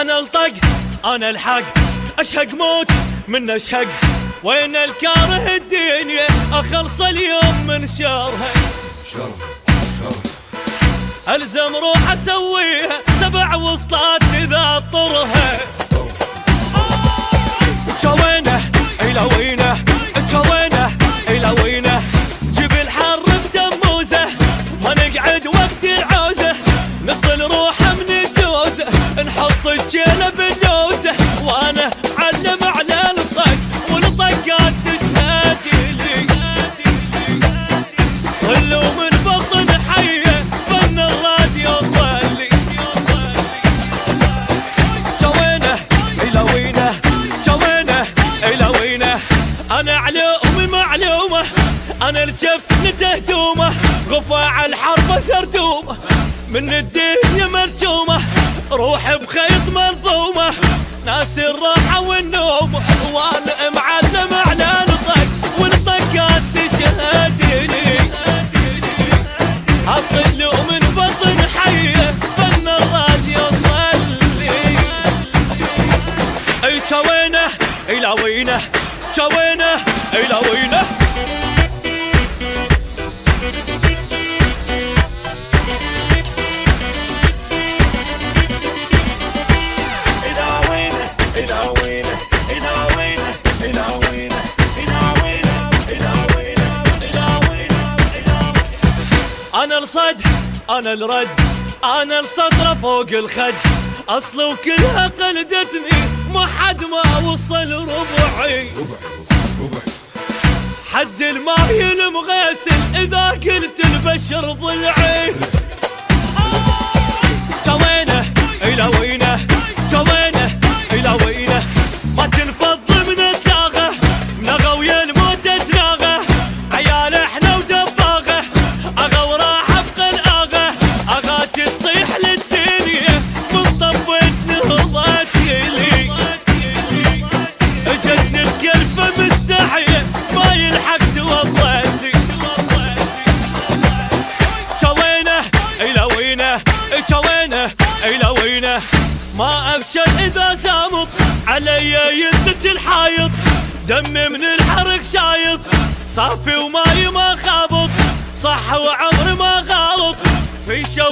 انا الطق انا الحق، اشهق موت من اشهق، وين الكاره الدنيا اخلص اليوم من شرها. الزم روح اسويها 7 وسطات اذا اضطرها. جوينه الى وينه، جوينه الى وينه، جيب الحر بدموزه، ما نقعد وقت العوزه، نصل روحه من الدوزه، نحط الجيله باللوزه، وانا علم على الطق والطقات تشهد لي. صلوا من بطن حيه فن الراديو صلي. جوينه الى وينه، جوينه الى وينه، انا علوم معلومه، انا الجفن تهدومه، غفاع الحرب سردومه، من الدنيا مرجومه، روح بخيط منظومه، ناس الراحه والنوم، وانا معلم على الطق والطقات تشهد لي. اصلوا من بطن حيه فن الراديو صلي. اي جوينه الى وينه، جوينه الى وينه. انا الصد انا الرد، انا السطرة فوق الخد، اصل وكلها قلدتني ما حد ما وصل ربعي. حد الماي المغسل اذا قلت البشر ضلعي. جوينه الى وينه، جوينه الى وينه، ما تنفض من الداغه، نغى ويا الموت تناغه، عيال احنا ودباغه، اغا وراح ابقى الاغه، اغاتي تصيح للدنيا من طبت نهضت لي. اجت نتكلفه مستحيه ما يلحق توضتي. جوينه الى وينه، جوينه الى وينه، ما افشل اذا زامط علي يثبت الحايط، دمي من الحرق شايط، صافي وماي ما خابط، صح وعمري ما غلط في شو